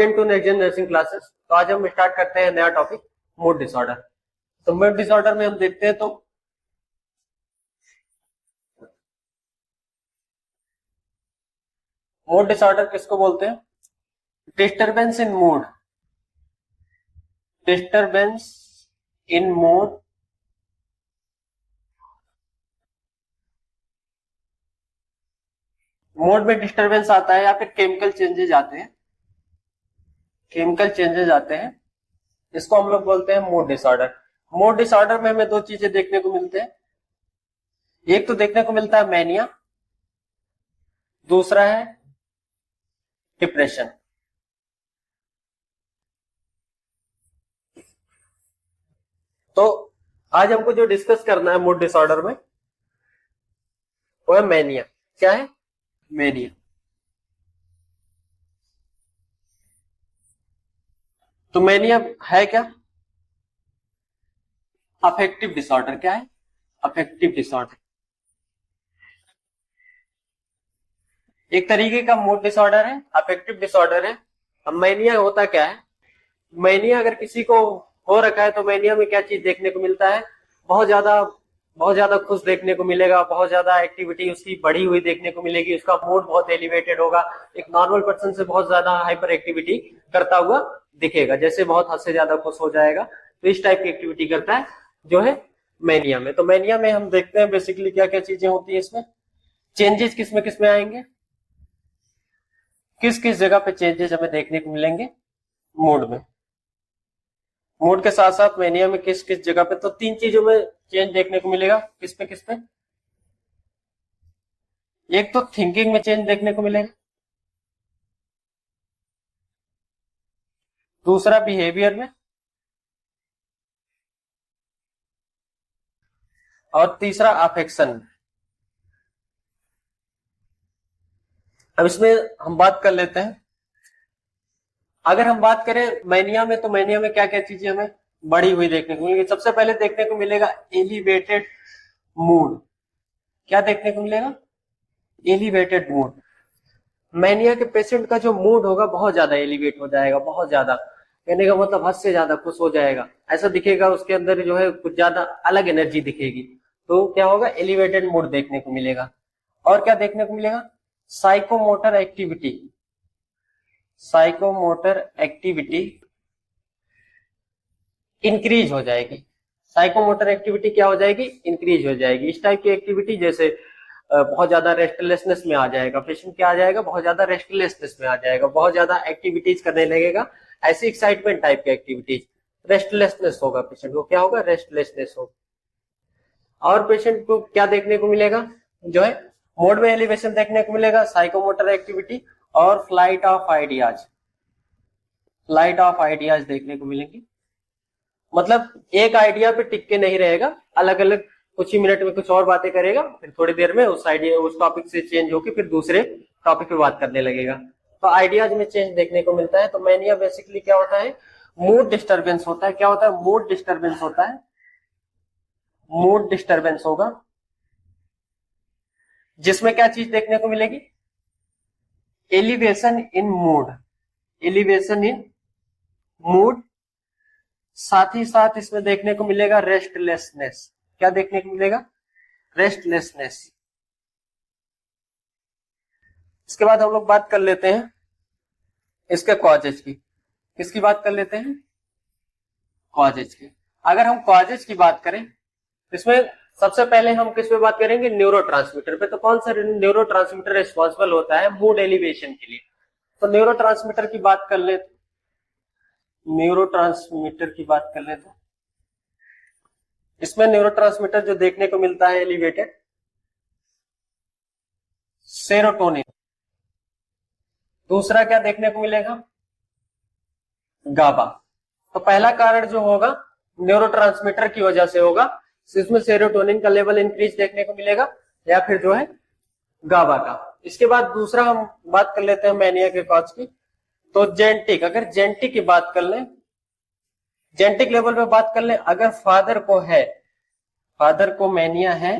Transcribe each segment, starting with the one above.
To next generation classes. तो आज हम स्टार्ट करते हैं नया टॉपिक, मूड डिसऑर्डर। तो मूड डिसऑर्डर में हम देखते हैं तो मूड डिसऑर्डर किसको बोलते हैं? Disturbance in mood, disturbance in mood mood में डिस्टरबेंस आता है या फिर केमिकल चेंजेस आते हैं, केमिकल चेंजेस आते हैं, इसको हम लोग बोलते हैं मूड डिसऑर्डर। मूड डिसऑर्डर में हमें दो चीजें देखने को मिलते हैं। एक तो देखने को मिलता है मैनिया, दूसरा है डिप्रेशन। तो आज हमको जो डिस्कस करना है मूड डिसऑर्डर में वो है मैनिया। क्या है? मैनिया। तो मैनिया है क्या? Affective disorder. क्या है? Affective disorder. एक तरीके का मूड डिसऑर्डर है, अफेक्टिव डिसऑर्डर है। अब मैनिया होता क्या है? मैनिया अगर किसी को हो रखा है तो मैनिया में क्या चीज देखने को मिलता है? बहुत ज्यादा खुश देखने को मिलेगा, बहुत ज्यादा एक्टिविटी उसकी बढ़ी हुई देखने को मिलेगी, उसका मूड बहुत एलिवेटेड होगा, एक नॉर्मल पर्सन से बहुत ज्यादा हाइपर एक्टिविटी करता हुआ दिखेगा, जैसे बहुत हद से ज्यादा खुश हो जाएगा। तो इस टाइप की एक्टिविटी करता है जो है मैनिया में। तो मैनिया में हम देखते हैं बेसिकली क्या क्या चीजें होती है इसमें, चेंजेस किस में आएंगे, किस किस जगह पे चेंजेस हमें देखने को मिलेंगे मूड में। मूड के साथ साथ मैनिया में किस किस जगह पे, तो तीन चीजों में चेंज देखने को मिलेगा। किस पे? एक तो थिंकिंग में चेंज देखने को मिलेगा, दूसरा बिहेवियर में, और तीसरा अफेक्शन में। अब इसमें हम बात कर लेते हैं। अगर हम बात करें मैनिया में, तो मैनिया में क्या क्या चीजें हमें बढ़ी हुई देखने को मिलेगी। सबसे पहले देखने को मिलेगा एलिवेटेड मूड। क्या देखने को मिलेगा? Elevated mood. मैनिया के पेशेंट का जो मूड होगा बहुत ज्यादा एलिवेट हो जाएगा, बहुत ज्यादा, कहने का मतलब हद से ज्यादा खुश हो जाएगा, ऐसा दिखेगा उसके अंदर जो है कुछ ज्यादा अलग एनर्जी दिखेगी। तो क्या होगा? एलिवेटेड मूड देखने को मिलेगा। और क्या देखने को मिलेगा? Psychomotor activity, psychomotor activity increase हो जाएगी। साइकोमोटर एक्टिविटी क्या हो जाएगी? इंक्रीज हो जाएगी। इस टाइप की एक्टिविटी जैसे बहुत ज्यादा रेस्टलेसनेस में आ जाएगा पेशेंट, क्या आ जाएगा? बहुत ज्यादा रेस्टलेसनेस में आ जाएगा, बहुत ज्यादा एक्टिविटीज करने लगेगा, ऐसी एक्साइटमेंट टाइप की एक्टिविटीज। रेस्टलेसनेस होगा पेशेंट को, क्या होगा? रेस्टलेसनेस होगा। और पेशेंट को क्या देखने को मिलेगा? जो है मोड में एलिवेशन देखने को मिलेगा, साइकोमोटर एक्टिविटी और flight of ideas, flight of ideas देखने को मिलेंगे। मतलब एक आइडिया पे टिक के नहीं रहेगा, अलग अलग कुछ ही मिनट में कुछ और बातें करेगा, फिर थोड़ी देर में उस आइडिया, उस टॉपिक से चेंज होकर फिर दूसरे टॉपिक पे बात करने लगेगा। तो आइडियाज में चेंज देखने को मिलता है। तो मैनिया बेसिकली क्या होता है? मूड डिस्टरबेंस होता है। क्या होता है? मूड डिस्टरबेंस होता है, मूड डिस्टरबेंस होगा, जिसमें क्या चीज देखने को मिलेगी? Elevation in mood, elevation in mood. साथ ही साथ इसमें देखने को मिलेगा रेस्टलेसनेस। क्या देखने को मिलेगा? रेस्टलेसनेस। इसके बाद हम लोग बात कर लेते हैं इसके कॉजेज की। किसकी बात कर लेते हैं? कॉजेज की। अगर हम कॉजेज की बात करें, इसमें सबसे पहले हम किस पे बात करेंगे? न्यूरोट्रांसमीटर पे। तो कौन सा न्यूरोट्रांसमीटर रिस्पॉन्सिबल होता है मूड एलिवेशन के लिए? तो न्यूरोट्रांसमीटर की बात कर ले, न्यूरोट्रांसमीटर की बात कर ले तो इसमें न्यूरोट्रांसमीटर जो देखने को मिलता है एलिवेटेड, सेरोटोनिन। दूसरा क्या देखने को मिलेगा? गाबा। तो पहला कारण जो होगा न्यूरोट्रांसमीटर की वजह से होगा, इसमें सेरोटोनिन का लेवल इंक्रीज देखने को मिलेगा, या फिर जो है गाबा का। इसके बाद दूसरा हम बात कर लेते हैं मैनिया के कॉज की। तो जेनेटिक, अगर जेनेटिक की बात कर लें, जेनेटिक लेवल पे बात कर लें, अगर फादर को है, फादर को मैनिया है,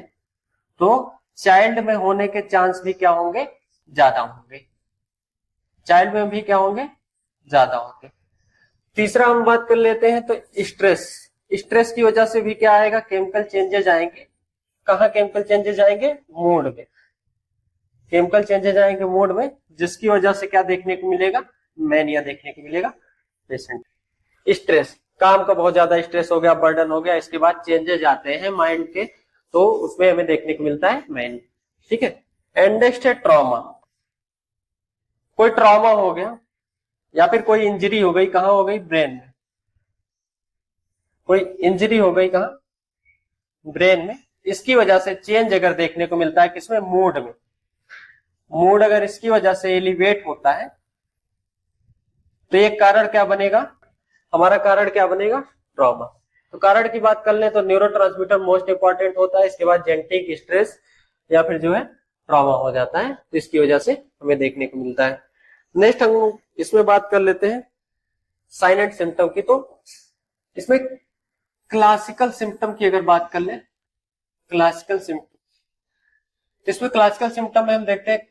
तो चाइल्ड में होने के चांस भी क्या होंगे? ज्यादा होंगे। चाइल्ड में भी क्या होंगे? ज्यादा होते हैं। तीसरा हम बात कर लेते हैं तो स्ट्रेस। स्ट्रेस की वजह से भी क्या आएगा, केमिकल चेंजेस आएंगे। कहाँ केमिकल चेंजेस आएंगे, मूड में। केमिकल चेंजेस आएंगे मूड में, जिसकी वजह से क्या देखने को मिलेगा, मैनिया देखने को मिलेगा पेशेंट। स्ट्रेस, काम का बहुत ज्यादा स्ट्रेस हो गया, बर्डन हो गया, इसके बाद चेंजेस आते हैं माइंड के, तो उसमें हमें देखने को मिलता है मैनिया। ठीक है। एंड नेक्स्ट है ट्रॉमा। कोई ट्रॉमा हो गया या फिर कोई इंजरी हो गई, कहाँ हो गई, ब्रेन में। कोई इंजरी हो गई कहाँ, ब्रेन में। इसकी वजह से चेंज अगर देखने को मिलता है किसमें, मूड में। मूड अगर इसकी वजह से एलिवेट होता है तो एक कारण क्या बनेगा, हमारा कारण क्या बनेगा, ट्रॉमा। तो कारण की बात कर ले तो न्यूरोट्रांसमीटर मोस्ट इंपॉर्टेंट होता है, इसके बाद जेनेटिक, स्ट्रेस या फिर जो है ट्रॉमा हो जाता है, तो इसकी वजह से हमें देखने को मिलता है। नेक्स्ट हम इसमें बात कर लेते हैं साइन एंड सिम्टम की। तो इसमें क्लासिकल सिम्टम की अगर बात कर ले, क्लासिकल सिम्टम, इसमें क्लासिकल सिम्टम में हम देखते हैं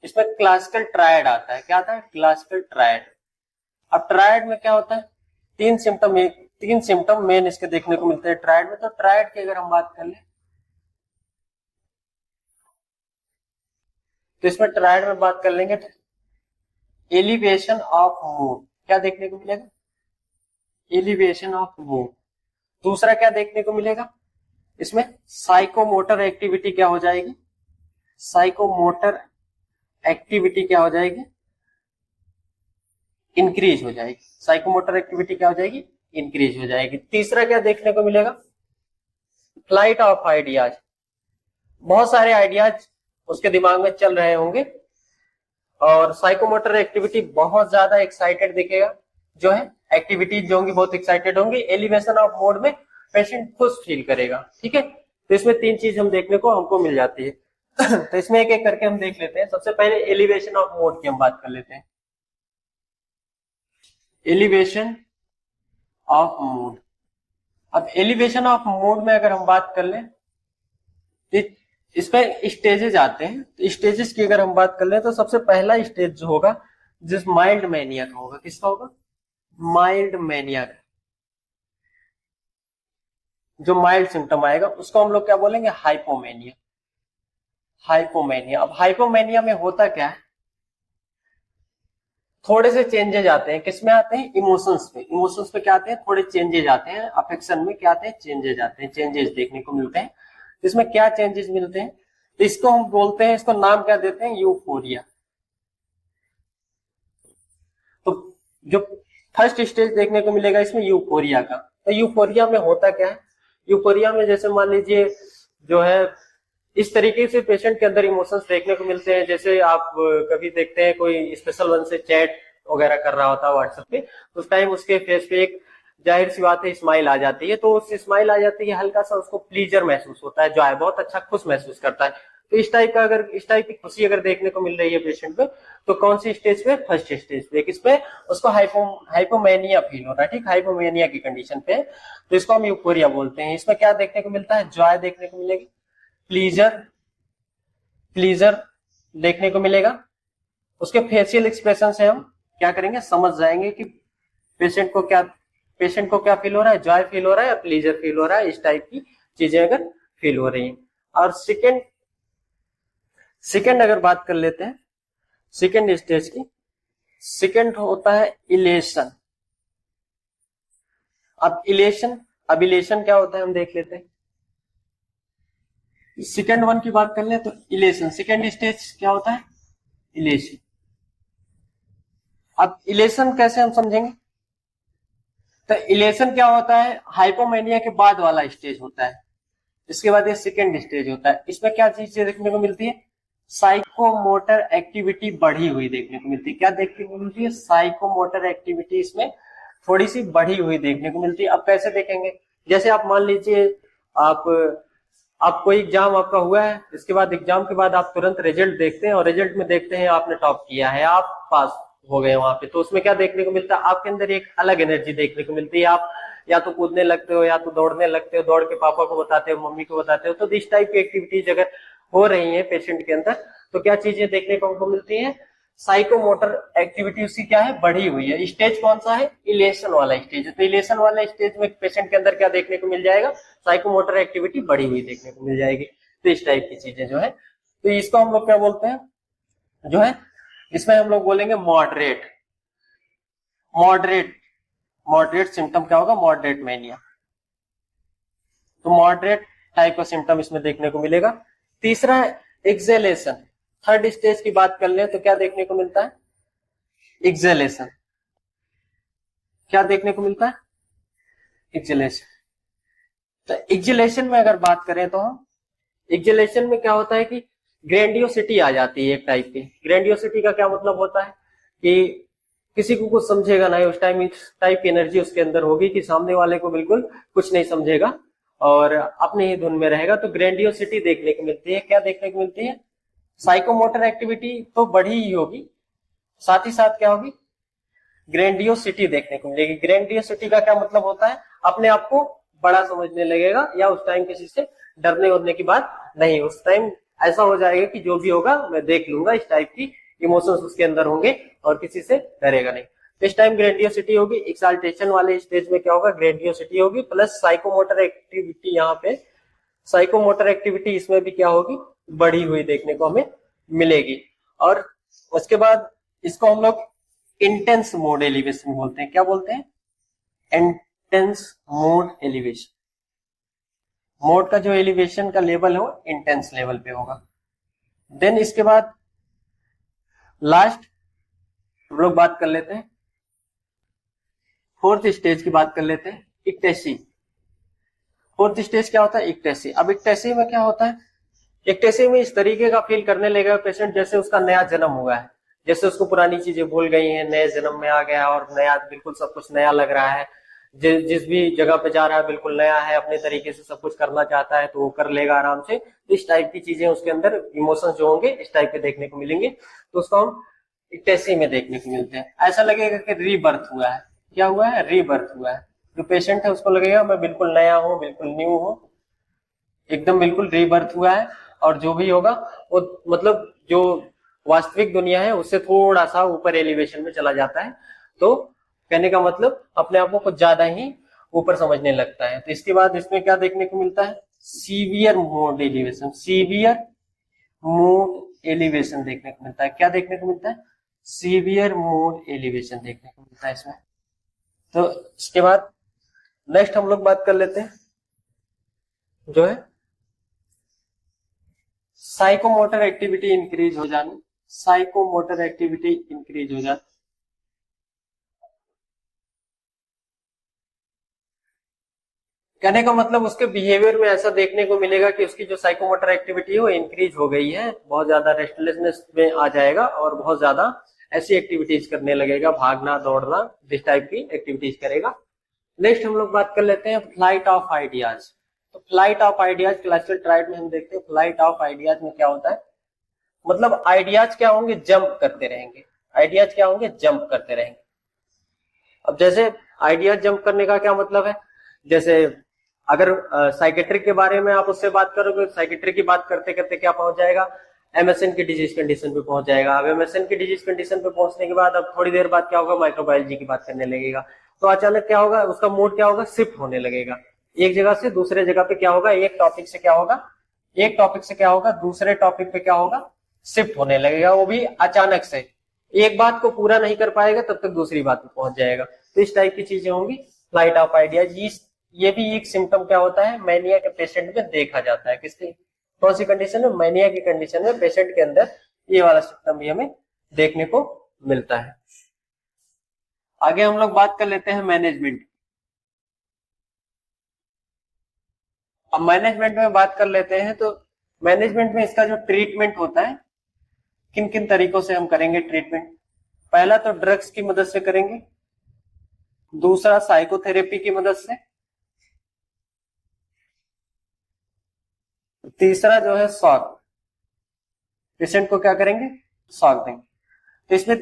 इसमें क्लासिकल ट्रायड आता है। क्या आता है, क्लासिकल ट्रायड। अब ट्रायड में क्या होता है, तीन सिम्टम मेन इसके देखने को मिलते हैं ट्रायड में। तो ट्रायड की अगर हम बात कर ले तो इसमें ट्रायड में बात कर लेंगे तो एलिवेशन ऑफ मूड, क्या देखने को मिलेगा, एलिवेशन ऑफ मूड। दूसरा क्या देखने को मिलेगा, इसमें साइकोमोटर एक्टिविटी क्या हो जाएगी, साइकोमोटर एक्टिविटी क्या हो जाएगी, इंक्रीज हो जाएगी। साइकोमोटर एक्टिविटी क्या हो जाएगी, इंक्रीज हो जाएगी। तीसरा क्या देखने को मिलेगा, फ्लाइट ऑफ आइडियाज। बहुत सारे आइडियाज उसके दिमाग में चल रहे होंगे और साइकोमोटर एक्टिविटी बहुत ज्यादा एक्साइटेड दिखेगा, जो है एक्टिविटीज जो होंगी बहुत एक्साइटेड होंगी। एलिवेशन ऑफ मोड में पेशेंट खुश फील करेगा। ठीक है। तो इसमें तीन चीज हम देखने को हमको मिल जाती है। तो इसमें एक एक करके हम देख लेते हैं। सबसे पहले एलिवेशन ऑफ मोड की हम बात कर लेते हैं। Elevation of mood. अब एलिवेशन ऑफ मूड में अगर हम बात कर लें तो इसमें स्टेजेस आते हैं। तो स्टेजेस की अगर हम बात कर लें तो सबसे पहला स्टेज जो होगा, जिस माइल्ड मैनिया का होगा, किसका होगा, माइल्ड मैनिया का। जो माइल्ड सिम्टम आएगा उसको हम लोग क्या बोलेंगे, हाइपोमेनिया। हाइपोमेनिया। अब हाइपोमेनिया में होता क्या है, थोड़े से चेंजेज आते हैं। किसमें आते हैं, इमोशंस पे। इमोशंस पे क्या आते हैं, थोड़े चेंजेज आते हैं। अफेक्शन में क्या आते हैं, चेंजेज आते हैं, चेंजेस देखने को मिलते हैं। इसमें क्या चेंजेस मिलते हैं, तो इसको हम बोलते हैं, इसको नाम क्या देते हैं, यूफोरिया। तो जो फर्स्ट स्टेज देखने को मिलेगा इसमें यूफोरिया का। तो यूफोरिया में होता क्या है, यूफोरिया में जैसे मान लीजिए जो है इस तरीके से पेशेंट के अंदर इमोशंस देखने को मिलते हैं। जैसे आप कभी देखते हैं कोई स्पेशल वन से चैट वगैरह कर रहा होता है व्हाट्सएप पे, उस टाइम उसके फेस पे एक जाहिर सी बात है स्माइल आ जाती है। तो उस स्माइल आ जाती है, हल्का सा उसको प्लीजर महसूस होता है, जो है बहुत अच्छा खुश महसूस करता है। तो इस टाइप का अगर इस टाइप की खुशी अगर देखने को मिल रही है पेशेंट पे, तो कौन सी स्टेज पे, फर्स्ट स्टेज पे। किस पे, उसको हाइपोमेनिया फील हो रहा है। ठीक, हाइपोमेनिया की कंडीशन पे, तो इसको हम यूफोरिया बोलते हैं। इसमें क्या देखने को मिलता है, जॉय देखने को मिलेगी, प्लीजर देखने को मिलेगा। उसके फेशियल एक्सप्रेशन से हम क्या करेंगे, समझ जाएंगे कि पेशेंट को क्या फील हो रहा है, जॉय फील हो रहा है या प्लीजर फील हो रहा है। इस टाइप की चीजें अगर फील हो रही हैं। और सेकेंड अगर बात कर लेते हैं सेकेंड स्टेज की, सेकेंड होता है इलेशन। अब इलेशन क्या होता है हम देख लेते हैं। सेकेंड वन की बात कर ले तो इलेशन, सेकेंड स्टेज क्या होता है, इलेशन। अब इलेशन कैसे हम समझेंगे, तो इलेशन क्या होता है, हाइपोमेनिया के बाद वाला स्टेज होता है। इसके बाद ये सेकेंड स्टेज होता है। इसमें क्या चीज देखने को मिलती है, साइकोमोटर एक्टिविटी बढ़ी हुई देखने को मिलती है। क्या देखने को मिलती है, साइकोमोटर एक्टिविटी इसमें थोड़ी सी बढ़ी हुई देखने को मिलती है। अब कैसे देखेंगे, जैसे आप मान लीजिए आप कोई एग्जाम आपका हुआ है, इसके बाद एग्जाम के बाद आप तुरंत रिजल्ट देखते हैं और रिजल्ट में देखते हैं आपने टॉप किया है, आप पास हो गए वहां पे। तो उसमें क्या देखने को मिलता है, आपके अंदर एक अलग एनर्जी देखने को मिलती है। आप या तो कूदने लगते हो या तो दौड़ने लगते हो, दौड़ के पापा को बताते हो, मम्मी को बताते हो। तो इस टाइप की एक्टिविटीज अगर हो रही है पेशेंट के अंदर, तो क्या चीजें देखने को हमको मिलती है, साइकोमोटर एक्टिविटी उसकी क्या है, बढ़ी हुई है। स्टेज कौन सा है, इलेशन वाला स्टेज है। तो इलेशन वाला स्टेज में पेशेंट के अंदर क्या देखने को मिल जाएगा, साइकोमोटर एक्टिविटी बढ़ी हुई देखने को मिल जाएगी। तो इस टाइप की चीजें जो है, तो इसको हम लोग क्या बोलते हैं, जो है इसमें हम लोग बोलेंगे मॉडरेट। मॉडरेट मॉडरेट सिम्टम क्या होगा, मॉडरेट मैनिया। तो मॉडरेट टाइप का सिम्टम इसमें देखने को मिलेगा। तीसरा है एक्सेलेशन। थर्ड स्टेज की बात कर ले तो क्या देखने को मिलता है, एक्सेलेशन। क्या देखने को मिलता है, एक्सेलेशन। तो एक्सेलेशन में अगर बात करें तो हम, एक्सेलेशन में क्या होता है कि ग्रैंडियोसिटी आ जाती है एक टाइप की। ग्रैंडियोसिटी का क्या मतलब होता है कि किसी को कुछ समझेगा नहीं उस टाइम, इस टाइप की एनर्जी उसके अंदर होगी कि सामने वाले को बिल्कुल कुछ नहीं समझेगा और अपने ही धुन में रहेगा। तो ग्रैंडियोसिटी देखने को मिलती है। क्या देखने को मिलती है, साइकोमोटर एक्टिविटी तो बढ़ी ही होगी, साथ ही साथ क्या होगी, ग्रैंडियोसिटी देखने को मिलेगी। ग्रैंडियोसिटी का क्या मतलब होता है, अपने आप को बड़ा समझने लगेगा या उस टाइम किसी से डरने उड़ने की बात नहीं। उस टाइम ऐसा हो जाएगा कि जो भी होगा मैं देख लूंगा, इस टाइप की इमोशंस उसके अंदर होंगे और किसी से डरेगा नहीं। तो इस टाइम ग्रैंडियोसिटी होगी। एक्साल्टेशन वाले स्टेज में क्या होगा, ग्रैंडियोसिटी होगी प्लस साइकोमोटर एक्टिविटी। यहाँ पे साइकोमोटर एक्टिविटी इसमें भी क्या होगी, बढ़ी हुई देखने को हमें मिलेगी। और उसके बाद इसको हम लोग इंटेंस मोड एलिवेशन बोलते हैं। क्या बोलते हैं, इंटेंस मोड एलिवेशन। मोड का जो एलिवेशन का लेवल है वो इंटेंस लेवल पे होगा। देन इसके बाद लास्ट हम लोग बात कर लेते हैं, फोर्थ स्टेज की बात कर लेते हैं, इक्टेसी। फोर्थ स्टेज क्या होता है, इक्टेसी। अब इक्टेसी में क्या होता है, इक्टेसी में इस तरीके का फील करने लगेगा पेशेंट जैसे उसका नया जन्म हुआ है, जैसे उसको पुरानी चीजें भूल गई हैं, नए जन्म में आ गया और नया बिल्कुल सब कुछ नया लग रहा है। जिस भी जगह पे जा रहा है बिल्कुल नया है, अपने तरीके से सब कुछ करना चाहता है तो वो कर लेगा आराम से। तो इस टाइप की चीजें उसके अंदर इमोशंस जो होंगे इस टाइप के देखने को मिलेंगे। तो उसको हम इक्टेसी में देखने को मिलते हैं। ऐसा लगेगा कि रीबर्थ हुआ है। क्या हुआ है, रीबर्थ हुआ है। जो पेशेंट है उसको लगेगा मैं बिल्कुल नया हूँ, बिल्कुल न्यू हूँ, एकदम बिल्कुल रीबर्थ हुआ है। और जो भी होगा वो मतलब जो वास्तविक दुनिया है उससे थोड़ा सा ऊपर एलिवेशन में चला जाता है। तो कहने का मतलब अपने आप को कुछ ज्यादा ही ऊपर समझने लगता है। तो इसके बाद इसमें क्या देखने को मिलता है, severe mode elevation. Severe mode elevation देखने को मिलता है। क्या देखने को मिलता है, सीवियर मोड एलिवेशन देखने को मिलता है इसमें। तो इसके बाद नेक्स्ट हम लोग बात कर लेते हैं जो है साइकोमोटर एक्टिविटी इंक्रीज हो जानी। साइकोमोटर एक्टिविटी इंक्रीज हो जाती, कहने का मतलब उसके बिहेवियर में ऐसा देखने को मिलेगा कि उसकी जो साइकोमोटर एक्टिविटी है वो इंक्रीज हो गई है, बहुत ज्यादा रेस्टलेसनेस में आ जाएगा और बहुत ज्यादा ऐसी एक्टिविटीज करने लगेगा, भागना दौड़ना इस टाइप की एक्टिविटीज करेगा। नेक्स्ट हम लोग बात कर लेते हैं फ्लाइट ऑफ आइडियाज। तो flight of ideas classical tried में हम देखते हैं फ्लाइट ऑफ आइडियाज में क्या होता है, मतलब आइडियाज क्या होंगे, जंप करते रहेंगे। आइडियाज क्या होंगे, जंप करते रहेंगे। अब जैसे आइडियाज जंप करने का क्या मतलब है, जैसे अगर साइकेट्रिक के बारे में आप उससे बात करोगे, साइकेट्रिक की बात करते करते क्या पहुंच जाएगा, एमएसएन की डिजीज कंडीशन पे पहुंच जाएगा। अब एमएसएन की डिजीज कंडीशन पे पहुंचने के बाद अब थोड़ी देर बाद क्या होगा, माइक्रोबायोलॉजी की बात करने लगेगा। तो अचानक क्या होगा, उसका मूड क्या होगा, शिफ्ट होने लगेगा। एक जगह से दूसरे जगह पे क्या होगा, एक टॉपिक से क्या होगा, एक टॉपिक से क्या होगा दूसरे टॉपिक पे क्या होगा, शिफ्ट होने लगेगा। वो भी अचानक से, एक बात को पूरा नहीं कर पाएगा तब तक दूसरी बात पे पहुंच जाएगा। तो इस टाइप की चीजें होंगी फ्लाइट ऑफ आइडियाज। ये भी एक सिम्टम क्या होता है, मैनिया के पेशेंट में देखा जाता है। किसकी, कौन सी कंडीशन में, मैनिया की कंडीशन में पेशेंट के अंदर ये वाला सिम्टम भी हमें देखने को मिलता है। आगे हम लोग बात कर लेते हैं मैनेजमेंट। अब मैनेजमेंट में बात कर लेते हैं तो मैनेजमेंट में इसका जो ट्रीटमेंट होता है, किन किन तरीकों से हम करेंगे ट्रीटमेंट। पहला तो ड्रग्स की मदद से करेंगे, दूसरा साइकोथेरेपी की मदद से, तीसरा जो है शॉक, पेशेंट को क्या करेंगे, शॉक देंगे। तो इसमें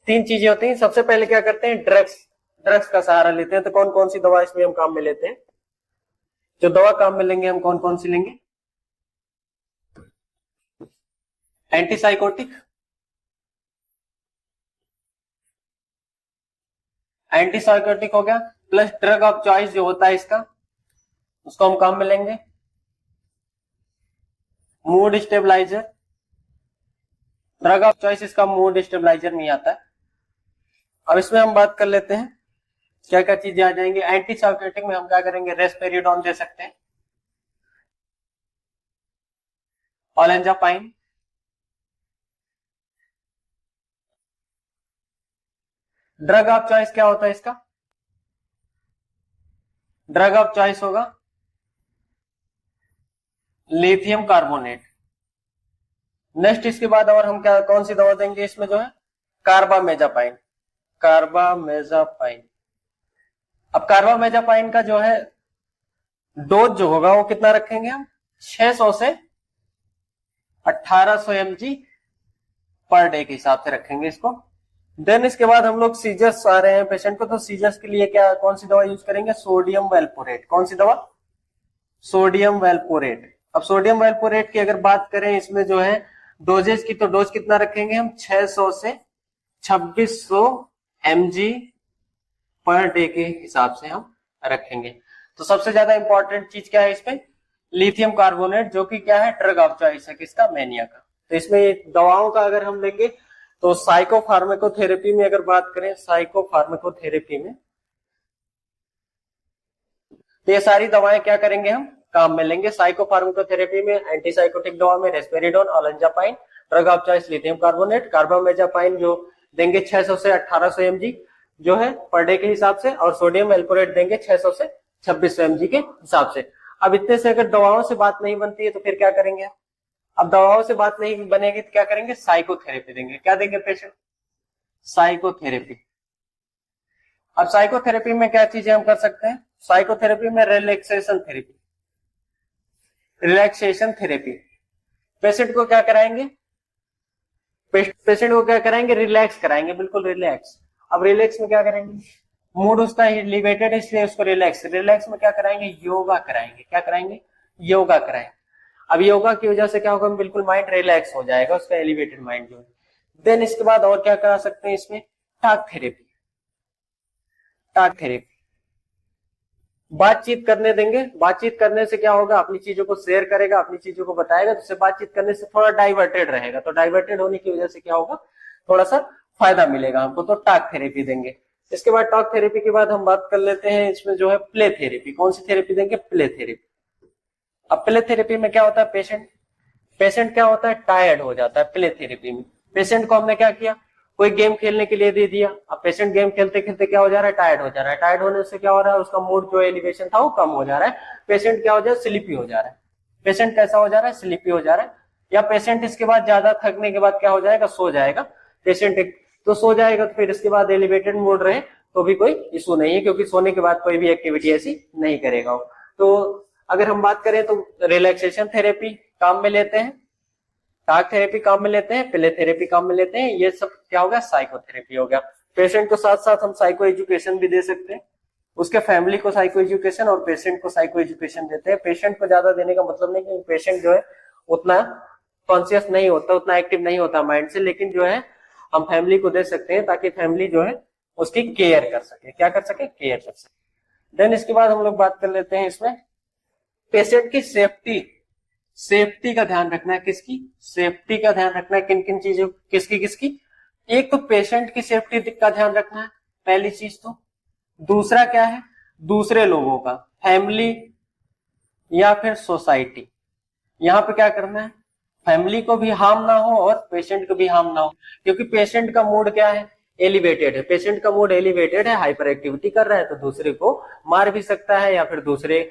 तीन चीजें होती हैं। सबसे पहले क्या करते हैं, ड्रग्स, ड्रग्स का सहारा लेते हैं। तो कौन कौन सी दवा इसमें हम काम में लेते हैं, जो दवा काम में लेंगे हम कौन कौन सी लेंगे, एंटीसाइकोटिक, एंटी साइकोटिक हो गया, प्लस ड्रग ऑफ चॉइस जो होता है इसका, उसको हम काम में लेंगे। Mood stabiliser, drug of choice इसका मूड स्टेबलाइजर नहीं आता है। अब इसमें हम बात कर लेते हैं क्या क्या चीजें आ जाएंगी। एंटी साइकोटिक में हम क्या करेंगे, रेस्पेरिडोन दे सकते हैं, ओलेंजापाइन, ड्रग ऑफ चॉइस क्या होता है इसका, ड्रग ऑफ चॉइस होगा लिथियम कार्बोनेट। नेक्स्ट इसके बाद और हम क्या कौन सी दवा देंगे इसमें जो है, कार्बामेजापाइन, कार्बामेजापाइन। अब कार्बामेजापाइन का जो है डोज जो होगा वो कितना रखेंगे हम, 600 से 1800 mg पर डे के हिसाब से रखेंगे इसको। देन इसके बाद हम लोग सीजर्स आ रहे हैं पेशेंट को, तो सीजर्स के लिए क्या कौन सी दवा यूज करेंगे, सोडियम वेल्पोरेट। कौन सी दवा, सोडियम वेल्पोरेट। अब सोडियम वेल्पोरेट की अगर बात करें इसमें जो है डोजेज की, तो डोज कितना रखेंगे हम, 600 से 2600 mg पर डे के हिसाब से हम रखेंगे। तो सबसे ज्यादा इंपॉर्टेंट चीज क्या है इसमें, लिथियम कार्बोनेट, जो कि क्या है, ड्रग ऑफ चॉइस है किसका, मेनिया का। तो इसमें दवाओं का अगर हम लेंगे तो साइकोफार्माकोथेरेपी में अगर बात करें, साइकोफार्माकोथेरेपी में तो ये सारी दवाएं क्या करेंगे हम काम में लेंगे। साइकोफार्माकोथेरेपी में एंटीसाइकोटिक दवा में risperidone, olanzapine, drug of choice lithium carbonate, carbamazepine जो देंगे 600 से 1800 mg जो है पर डे के हिसाब से, और सोडियम वेल्पोरेट देंगे 600 से 2600 mg के हिसाब से। अब इतने से अगर दवाओं से बात नहीं बनती है तो फिर क्या करेंगे, अब दवाओं से बात नहीं बनेगी तो क्या करेंगे, साइकोथेरेपी देंगे। क्या देंगे पेशेंट, साइकोथेरेपी। अब साइकोथेरेपी में क्या चीजें हम कर सकते हैं, साइकोथेरेपी में relaxation therapy, relaxation therapy. Patient को क्या कराएंगे, पेशेंट को क्या कराएंगे, रिलैक्स कराएंगे, बिल्कुल रिलैक्स। अब रिलैक्स में क्या करेंगे, मूड उसका एलिवेटेड है इसलिए उसको रिलैक्स, रिलैक्स में क्या कराएंगे, योगा कराएंगे। क्या कराएंगे, योगा कराएंगे। अब योगा की वजह से क्या होगा, बिल्कुल माइंड रिलैक्स हो जाएगा, उसका एलिवेटेड माइंड जो है। देन इसके बाद और क्या करा सकते हैं इसमें, टॉक थेरेपी, टॉक थेरेपी। बातचीत करने देंगे, बातचीत करने से क्या होगा, अपनी चीजों को शेयर करेगा, अपनी चीजों को बताएगा, तो उससे बातचीत करने से थोड़ा डाइवर्टेड रहेगा, तो डाइवर्टेड होने की वजह से क्या होगा, थोड़ा सा फायदा मिलेगा हमको, तो टॉक थेरेपी देंगे। इसके बाद टॉक थेरेपी के बाद हम बात कर लेते हैं इसमें जो है प्ले थेरेपी। कौन सी थेरेपी देंगे, प्ले थेरेपी। अब प्ले थेरेपी में क्या होता है, पेशेंट क्या होता है, टायर्ड हो जाता है। प्ले थेरेपी में पेशेंट को हमने क्या किया, कोई गेम खेलने के लिए दे दिया। अब पेशेंट गेम खेलते खेलते क्या हो जा रहा है, टायर्ड हो जा रहा है। टायर्ड होने से क्या हो रहा है, उसका मूड जो एलिवेशन था वो कम हो जा रहा है। पेशेंट क्या हो जाए, स्लीपी हो जा रहा है। पेशेंट कैसा हो जा रहा है, स्लीपी हो जा रहा है। या पेशेंट इसके बाद ज्यादा थकने के बाद क्या हो जाएगा, सो जाएगा। पेशेंट तो सो जाएगा, तो फिर इसके बाद एलिवेटेड मूड रहे तो भी कोई इशू नहीं है, क्योंकि सोने के बाद कोई भी एक्टिविटी ऐसी नहीं करेगा। तो अगर हम बात करें तो रिलैक्सेशन थेरेपी काम में लेते हैं, टॉक थेरेपी काम में लेते हैं, प्ले थेरेपी काम में लेते हैं। ये सब क्या हो गया, साइकोथेरेपी हो गया। पेशेंट को साथ साथ हम साइको एजुकेशन भी दे सकते हैं, उसके फैमिली को साइको एजुकेशन और पेशेंट को साइको एजुकेशन देते हैं। पेशेंट को ज्यादा देने का मतलब नहीं कि पेशेंट जो है उतना कॉन्शियस नहीं होता, उतना एक्टिव नहीं होता माइंड से, लेकिन जो है हम फैमिली को दे सकते हैं ताकि फैमिली जो है उसकी केयर कर सके। क्या कर सके, केयर कर सके। देन इसके बाद हम लोग बात कर लेते हैं इसमें पेशेंट की सेफ्टी का ध्यान रखना है। किसकी सेफ्टी का ध्यान रखना है, किन किन चीजों, किसकी एक तो पेशेंट की सेफ्टी का ध्यान रखना है, पहली चीज। तो दूसरा क्या है, दूसरे लोगों का, फैमिली या फिर सोसाइटी। यहां पे क्या करना है, फैमिली को भी हार्म ना हो और पेशेंट को भी हार्म ना हो, क्योंकि पेशेंट का मूड क्या है, एलिवेटेड है। पेशेंट का मूड एलिवेटेड है, हाइपर एक्टिविटी कर रहा है, तो दूसरे को मार भी सकता है या फिर दूसरे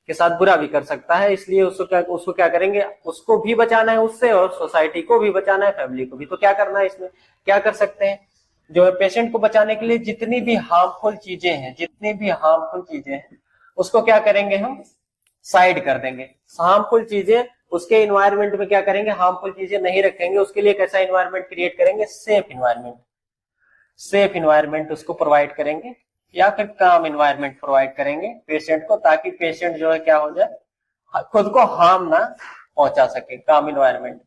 के साथ बुरा भी कर सकता है। इसलिए उसको क्या करेंगे, उसको भी बचाना है उससे, और सोसाइटी को भी बचाना है, फैमिली को भी। तो क्या करना है इसमें, क्या कर सकते हैं, जो है पेशेंट को बचाने के लिए जितनी भी हार्मफुल चीजें हैं उसको क्या करेंगे, हम साइड कर देंगे। हार्मफुल चीजें उसके इन्वायरमेंट में क्या करेंगे, हार्मफुल चीजें नहीं रखेंगे। उसके लिए कैसा इन्वायरमेंट क्रिएट करेंगे, सेफ इन्वायरमेंट उसको प्रोवाइड करेंगे, या फिर काम इन्वायरमेंट प्रोवाइड करेंगे पेशेंट को, ताकि पेशेंट जो है क्या हो जाए, खुद को हार्म ना पहुंचा सके। काम इन्वायरमेंट,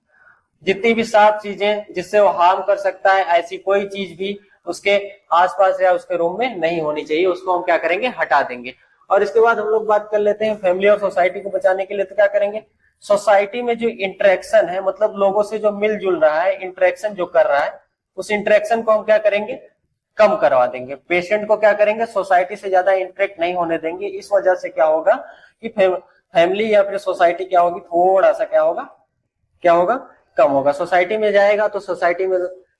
जितनी भी साफ चीजें जिससे वो हार्म कर सकता है, ऐसी कोई चीज भी उसके आसपास या उसके रूम में नहीं होनी चाहिए, उसको हम क्या करेंगे, हटा देंगे। और इसके बाद हम लोग बात कर लेते हैं फैमिली और सोसाइटी को बचाने के लिए, तो क्या करेंगे, सोसाइटी में जो इंटरेक्शन है, मतलब लोगों से जो मिलजुल रहा है, इंटरेक्शन जो कर रहा है, उस इंटरेक्शन को हम क्या करेंगे, कम करवा देंगे। पेशेंट को क्या करेंगे, सोसाइटी से ज्यादा इंटरेक्ट नहीं होने देंगे। इस वजह से क्या होगा कि फैमिली या फिर सोसाइटी क्या होगी, थोड़ा सा क्या होगा, कम होगा। सोसाइटी में जाएगा तो सोसाइटी में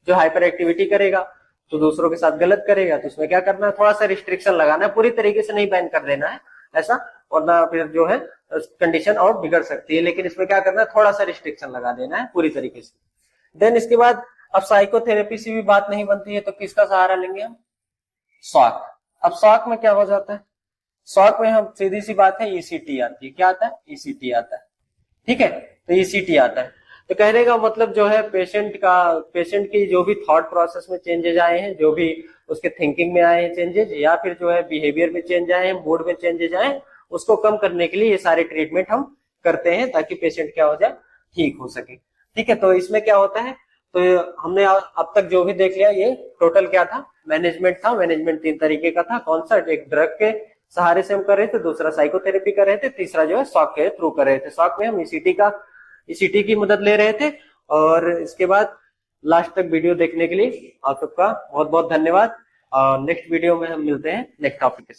जो हाइपर एक्टिविटी करेगा, तो दूसरों के साथ गलत करेगा, तो उसमें क्या करना है, थोड़ा सा रिस्ट्रिक्शन लगाना है, पूरी तरीके से नहीं बैन कर देना है ऐसा, वरना फिर जो है कंडीशन और बिगड़ सकती है। लेकिन इसमें क्या करना है, थोड़ा सा रिस्ट्रिक्शन लगा देना है पूरी तरीके से। देन इसके बाद अब साइकोथेरेपी से भी बात नहीं बनती है, तो किसका सहारा लेंगे हम, शॉक। अब शॉक में क्या हो जाता है, शॉक में हम सीधी सी बात है, ईसीटी आती है। क्या आता है, ईसीटी आता है, ठीक है। तो ईसीटी आता है, तो कहने का मतलब जो है पेशेंट की जो भी थॉट प्रोसेस में चेंजेस आए हैं, जो भी उसके थिंकिंग में आए हैं चेंजेस, या फिर जो है बिहेवियर में चेंज आए हैं, मूड में चेंजेस आए हैं, उसको कम करने के लिए ये सारे ट्रीटमेंट हम करते हैं, ताकि पेशेंट क्या हो जाए, ठीक हो सके। ठीक है, तो इसमें क्या होता है, तो हमने अब तक जो भी देख लिया, ये टोटल क्या था, मैनेजमेंट था। मैनेजमेंट 3 तरीके का था। कौन सा, एक ड्रग के सहारे से हम कर रहे थे, दूसरा साइकोथेरेपी कर रहे थे, तीसरा जो है शॉक के थ्रू कर रहे थे। शॉक में हम ईसीटी की मदद ले रहे थे। और इसके बाद लास्ट तक वीडियो देखने के लिए आप सबका बहुत बहुत धन्यवाद। और नेक्स्ट वीडियो में हम मिलते हैं नेक्स्ट टॉपिक के साथ।